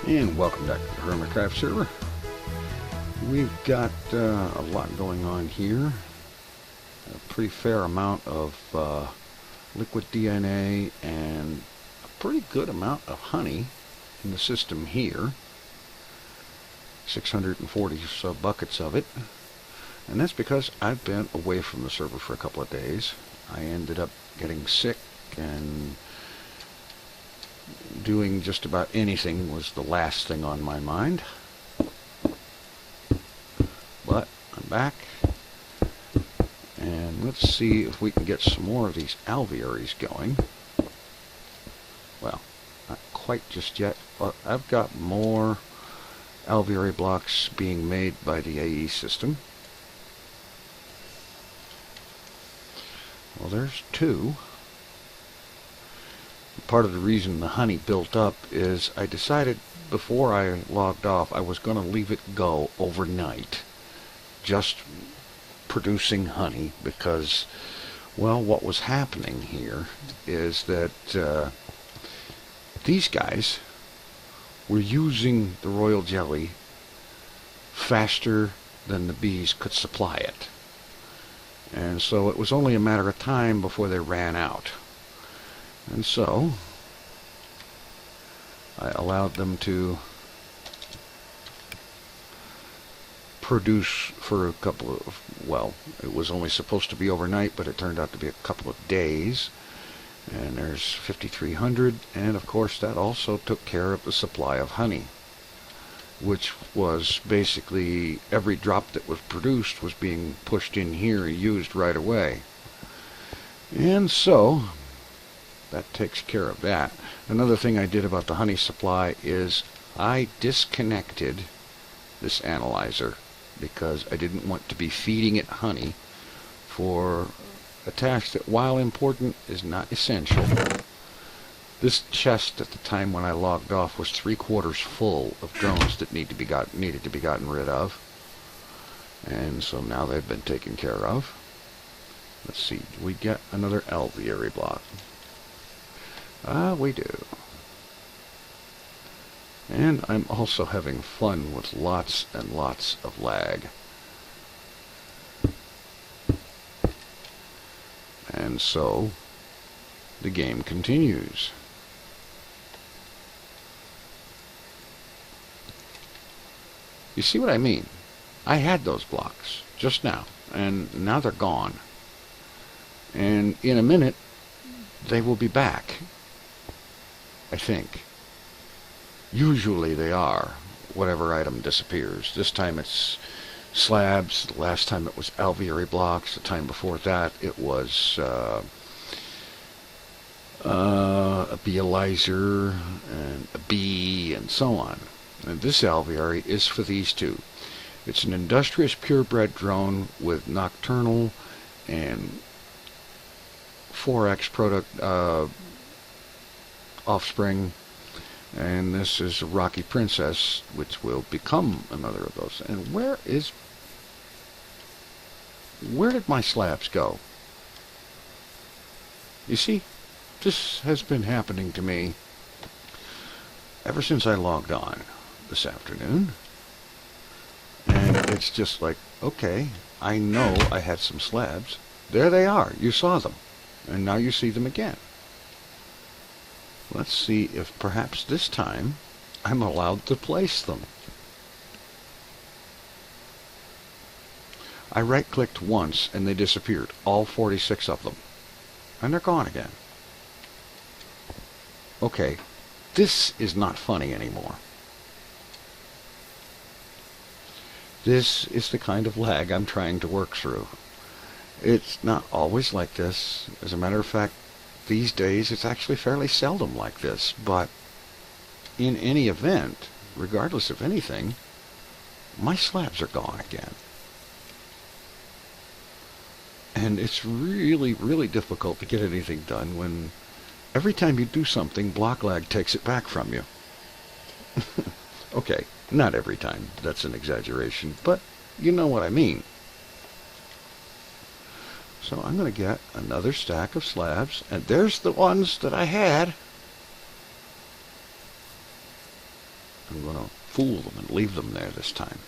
And welcome back to the Hermitcraft server. We've got a lot going on here. A pretty fair amount of liquid DNA and a pretty good amount of honey in the system here. 640 so buckets of it. And that's because I've been away from the server for a couple of days. I ended up getting sick, and doing just about anything was the last thing on my mind. But I'm back, and let's see if we can get some more of these alvearies going. Well, not quite just yet, but I've got more alveary blocks being made by the AE system. Well, there's two. Part of the reason the honey built up is I decided before I logged off I was going to leave it go overnight, just producing honey, because, well, what was happening here is that these guys were using the royal jelly faster than the bees could supply it. And so it was only a matter of time before they ran out. And so I allowed them to produce for a couple of, well, it was only supposed to be overnight, but it turned out to be a couple of days. And there's 5,300, and of course that also took care of the supply of honey, which was basically every drop that was produced was being pushed in here and used right away. And so that takes care of that. Another thing I did about the honey supply is I disconnected this analyzer because I didn't want to be feeding it honey for a task that, while important, is not essential. This chest at the time when I logged off was 3/4 full of drones that needed to be gotten rid of. And so now they've been taken care of. Let's see, do we get another alveary block? We do. And I'm also having fun with lots and lots of lag. And so the game continues. You see what I mean? I had those blocks just now, and now they're gone. And in a minute, they will be back, I think. Usually they are, whatever item disappears. This time it's slabs. The last time it was alveary blocks. The time before that it was a beealizer and a bee and so on. And this alveary is for these two. It's an industrious purebred drone with nocturnal and 4X product offspring, and this is a Rocky Princess, which will become another of those. And where did my slabs go? You see, this has been happening to me ever since I logged on this afternoon. And it's just like, okay, I know I had some slabs. There they are. You saw them. And now you see them again. Let's see if perhaps this time I'm allowed to place them. I right-clicked once and they disappeared. All 46 of them. And they're gone again. Okay, this is not funny anymore. This is the kind of lag I'm trying to work through. It's not always like this. As a matter of fact, these days it's actually fairly seldom like this. But in any event, regardless of anything, my slabs are gone again. And it's really, really difficult to get anything done when every time you do something, block lag takes it back from you. Okay, not every time. That's an exaggeration. But you know what I mean. So I'm going to get another stack of slabs, and there's the ones that I had. I'm going to fool them and leave them there this time.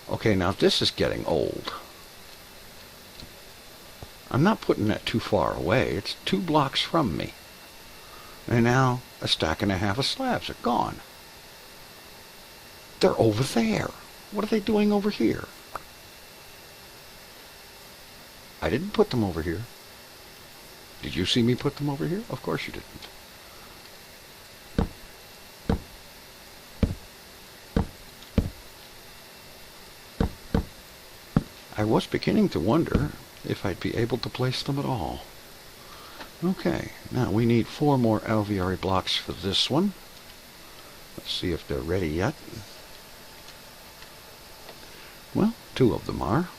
Okay, now this is getting old. I'm not putting that too far away. It's 2 blocks from me. And now a stack and a half of slabs are gone. They're over there. What are they doing over here? I didn't put them over here. Did you see me put them over here? Of course you didn't. I was beginning to wonder if I'd be able to place them at all. Okay, now we need 4 more alveoli blocks for this one. Let's see if they're ready yet. Well, 2 of them are.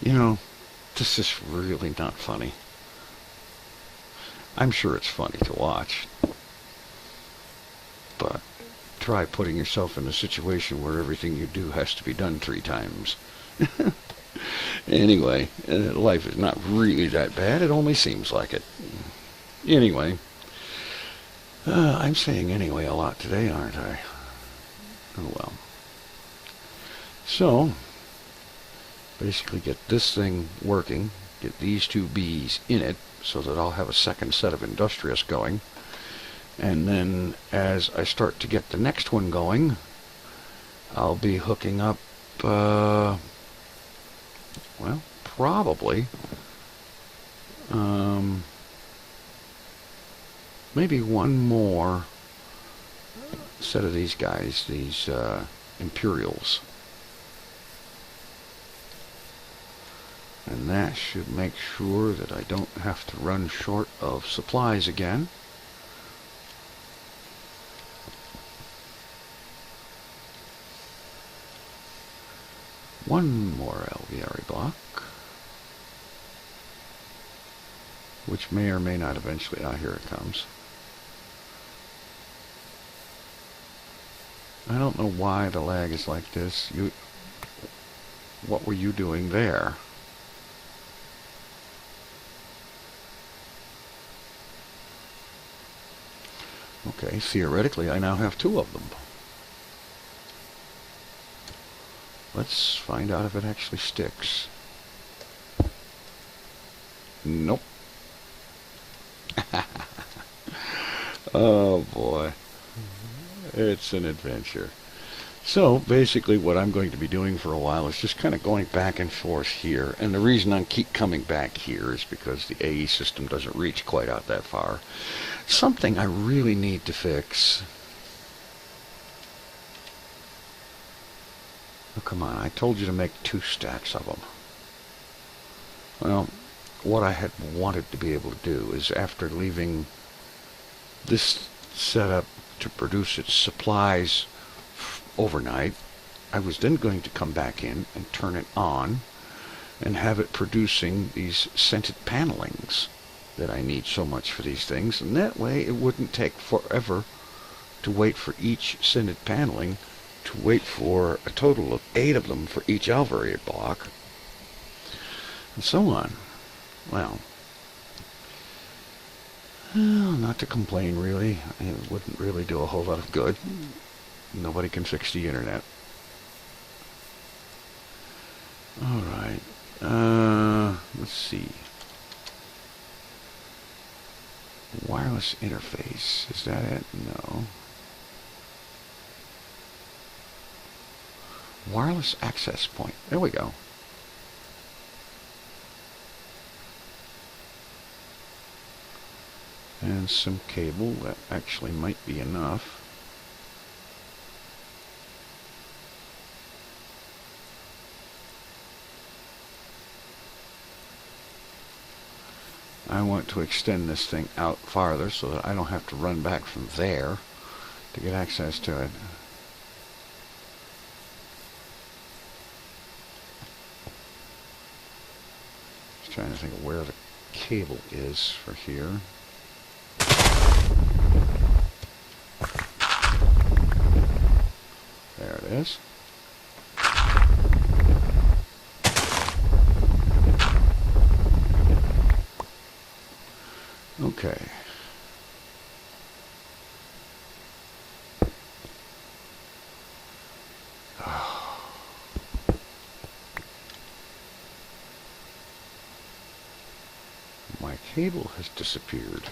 You know, this is really not funny. I'm sure it's funny to watch, but try putting yourself in a situation where everything you do has to be done 3 times. Anyway, life is not really that bad. It only seems like it. Anyway, I'm saying anyway a lot today, aren't I? Oh well. So, basically get this thing working, get these 2 bees in it, so that I'll have a second set of industrious going. And then as I start to get the next one going, I'll be hooking up, well, probably, maybe 1 more set of these guys, these Imperials. And that should make sure that I don't have to run short of supplies again. One more alveoli block, which may or may not eventually, here it comes. I don't know why the lag is like this. What were you doing there? Okay, theoretically I now have 2 of them. Let's find out if it actually sticks. Nope. Oh boy. It's an adventure. So basically what I'm going to be doing for a while is just kind of going back and forth here. And the reason I keep coming back here is because the AE system doesn't reach quite out that far. Something I really need to fix. Oh, come on, I told you to make 2 stacks of them. Well, what I had wanted to be able to do is, after leaving this setup to produce its supplies overnight, I was then going to come back in and turn it on and have it producing these scented panelings that I need so much for these things, and that way it wouldn't take forever to wait for each scented paneling, to wait for a total of 8 of them for each alveoli block, and so on. Well, not to complain really. It wouldn't really do a whole lot of good. Nobody can fix the internet. Alright, let's see. Wireless interface, is that it? No. Wireless access point, there we go. And some cable, that actually might be enough. I want to extend this thing out farther so that I don't have to run back from there to get access to it. Just trying to think of where the cable is for here. is. Okay. My cable has disappeared.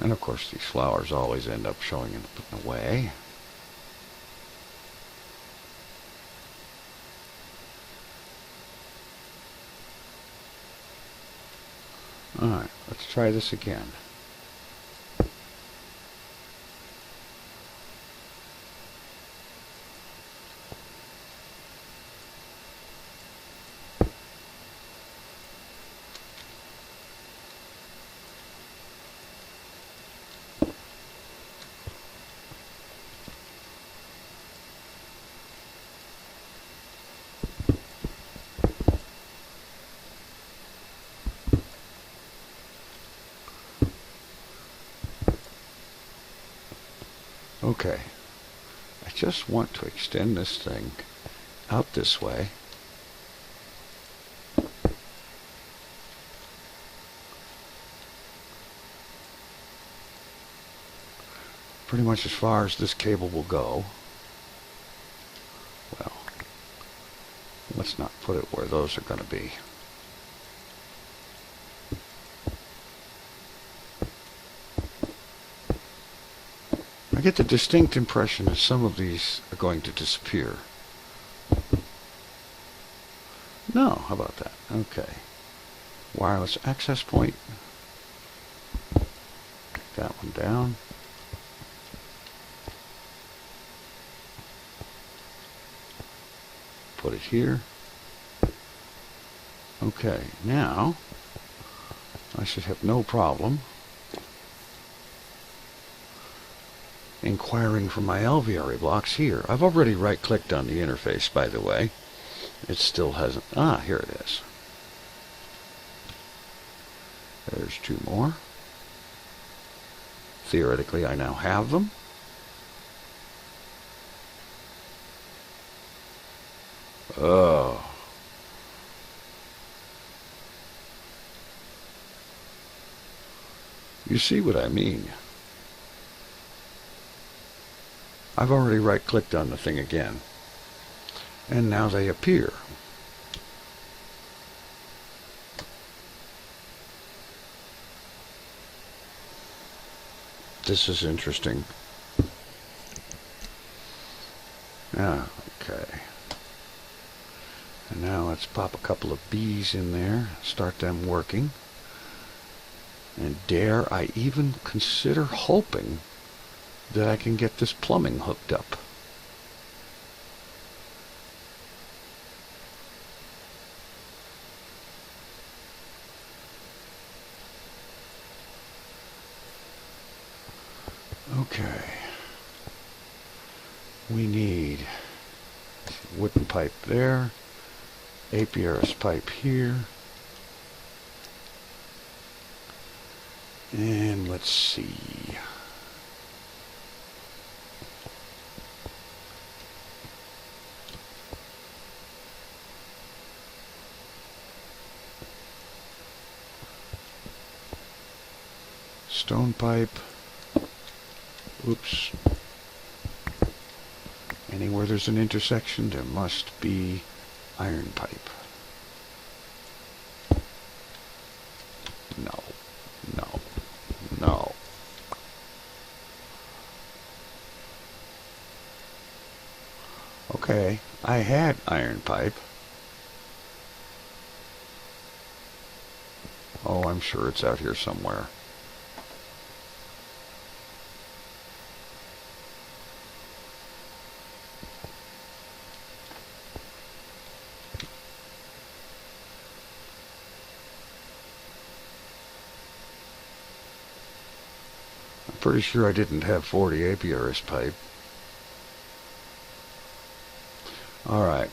And of course these flowers always end up showing in the way. Alright, let's try this again. Okay, I just want to extend this thing out this way. Pretty much as far as this cable will go. Well, let's not put it where those are going to be. I get the distinct impression that some of these are going to disappear. No, how about that? Okay. Wireless access point. Take that one down. Put it here. Okay, now I should have no problem inquiring for my alveoli blocks here. I've already right-clicked on the interface, by the way. It still hasn't... Ah, here it is. There's two more. Theoretically, I now have them. Oh. You see what I mean? I've already right-clicked on the thing again. And now they appear. This is interesting. Ah, okay. And now let's pop a couple of bees in there, start them working. And dare I even consider hoping that I can get this plumbing hooked up. Okay. We need wooden pipe there, apiarist pipe here, and let's see. Stone pipe. Oops. Anywhere there's an intersection, there must be iron pipe. No, no, no. Okay, I had iron pipe. Oh, I'm sure it's out here somewhere. Pretty sure I didn't have 40 apiarist pipe. Alright.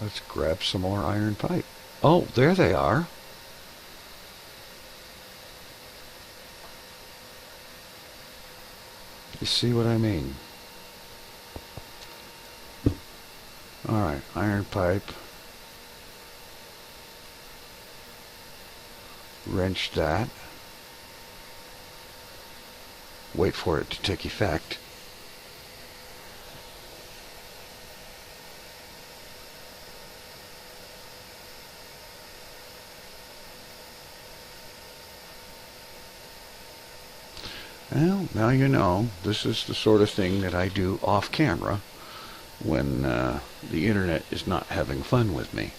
Let's grab some more iron pipe. Oh, there they are. You see what I mean? Alright, iron pipe. Wrench that. Wait for it to take effect. Well, now you know, this is the sort of thing that I do off camera when the internet is not having fun with me.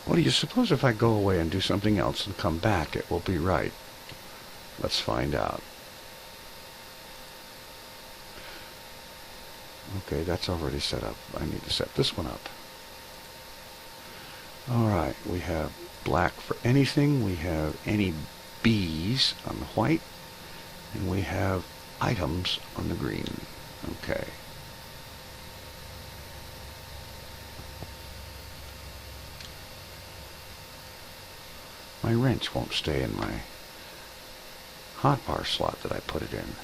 What do you suppose if I go away and do something else and come back, it will be right? Let's find out. Okay, that's already set up. I need to set this one up. Alright, we have black for anything. We have any B's on the white. And we have items on the green. Okay. My wrench won't stay in my hotbar slot that I put it in.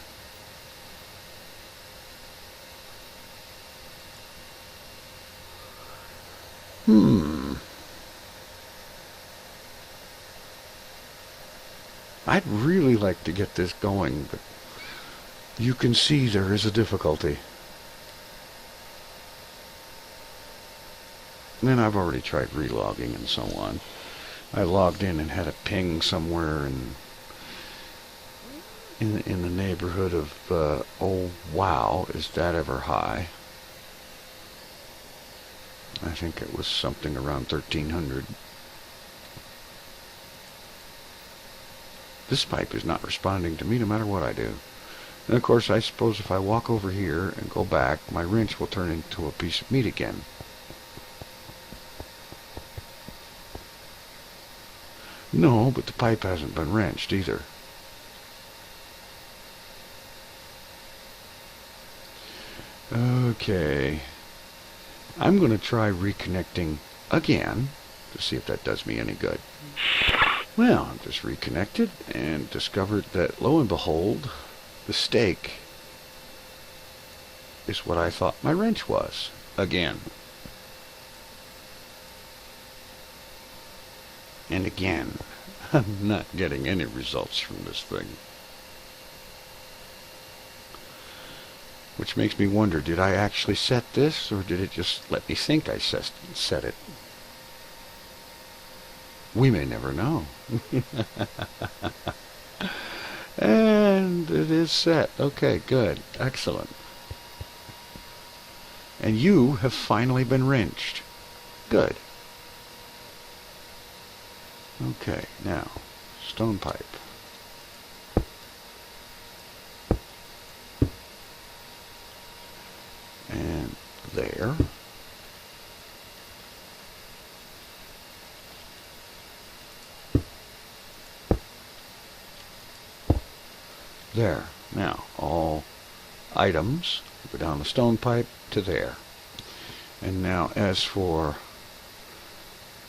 I'd really like to get this going, but you can see there is a difficulty. And I've already tried relogging and so on. I logged in and had a ping somewhere in the neighborhood of, oh wow, is that ever high? I think it was something around 1300. This pipe is not responding to me no matter what I do. And of course, I suppose if I walk over here and go back, my wrench will turn into a piece of meat again. No, but the pipe hasn't been wrenched either. Okay. I'm going to try reconnecting again to see if that does me any good. Well, I just reconnected and discovered that, lo and behold, the stake is what I thought my wrench was. Again. And again. I'm not getting any results from this thing. Which makes me wonder, did I actually set this, or did it just let me think I set it? We may never know. And it is set. Okay, good. Excellent. And you have finally been wrenched. Good. Okay, now, stone pipe. And there. There. Now, all items go down the stone pipe to there. And now, as for,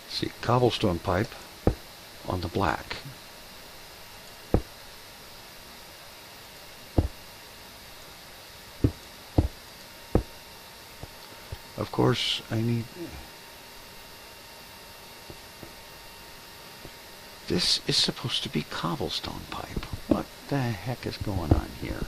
see, cobblestone pipe on the black. Of course, I need... This is supposed to be cobblestone pipe. What the heck is going on here?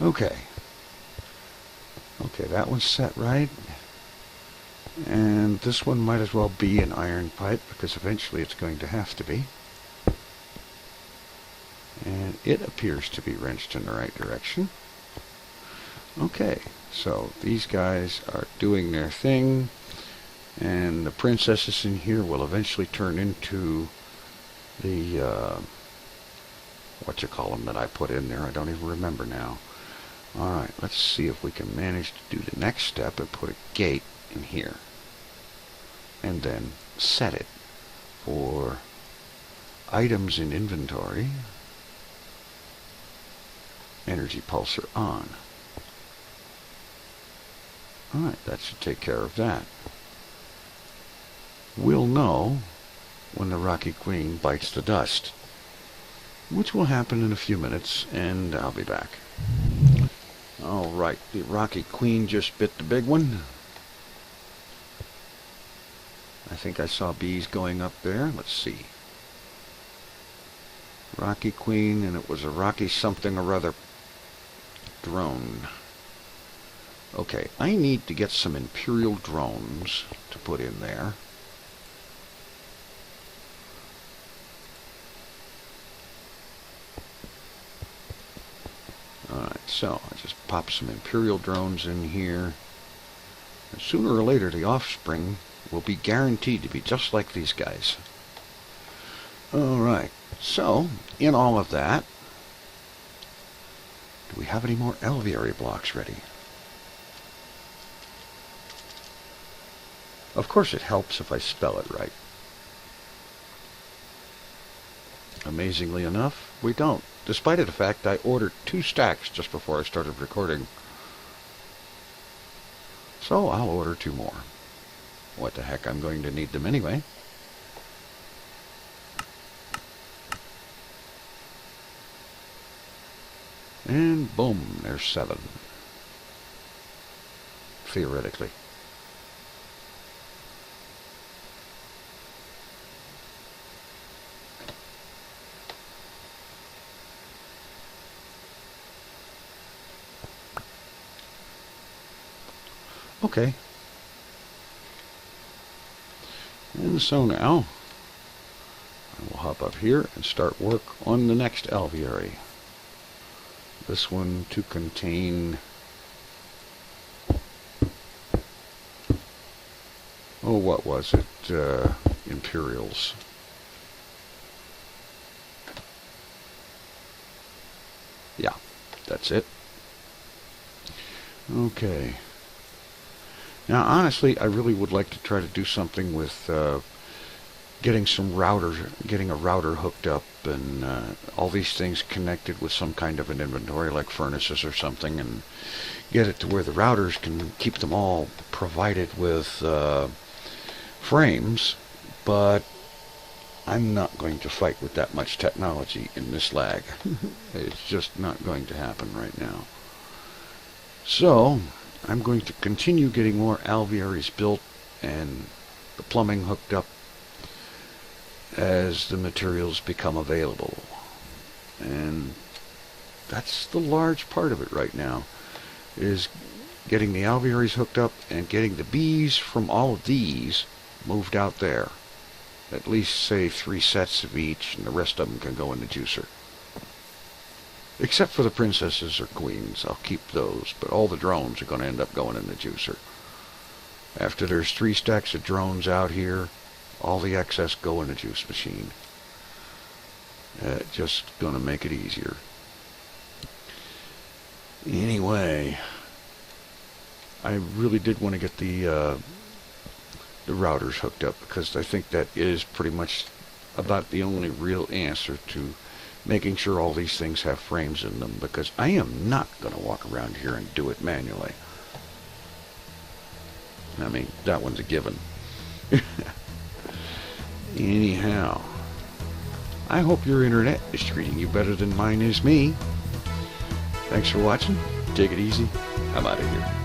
Okay. Okay, that one's set right. And this one might as well be an iron pipe, because eventually it's going to have to be. And it appears to be wrenched in the right direction. Okay, so these guys are doing their thing. And the princesses in here will eventually turn into the, what you call them that I put in there. I don't even remember now. Alright, let's see if we can manage to do the next step and put a gate in here. And then set it for items in inventory. Energy pulsar on. Alright, that should take care of that. We'll know when the Rocky Queen bites the dust, which will happen in a few minutes, and I'll be back. Alright, the Rocky Queen just bit the big one. I think I saw bees going up there. Let's see. Rocky Queen, and it was a Rocky something or other drone. Okay, I need to get some Imperial drones to put in there. Alright, so I just pop some Imperial drones in here. And sooner or later, the offspring will be guaranteed to be just like these guys. Alright, so in all of that, do we have any more alveary blocks ready? Of course it helps if I spell it right. Amazingly enough, we don't. Despite the fact I ordered 2 stacks just before I started recording. So I'll order 2 more. What the heck, I'm going to need them anyway. And boom, there's 7. Theoretically. Okay. And so now, I will hop up here and start work on the next alveary. This one to contain, oh, what was it? Imperials. Yeah, that's it. Okay. Now, honestly, I really would like to try to do something with getting a router hooked up, and all these things connected with some kind of an inventory, like furnaces or something, and get it to where the routers can keep them all provided with frames. But I'm not going to fight with that much technology in this lag. It's just not going to happen right now. So I'm going to continue getting more alvearies built and the plumbing hooked up as the materials become available. And that's the large part of it right now, is getting the alvearies hooked up and getting the bees from all of these moved out there. At least, say, 3 sets of each, and the rest of them can go in the juicer. Except for the princesses or queens, I'll keep those, but all the drones are going to end up going in the juicer. After there's 3 stacks of drones out here, all the excess go in the juice machine. Just going to make it easier. Anyway, I really did want to get the routers hooked up, because I think that is pretty much about the only real answer to making sure all these things have frames in them, because I am not going to walk around here and do it manually. I mean, that one's a given. Anyhow, I hope your internet is treating you better than mine is me. Thanks for watching. Take it easy. I'm out of here.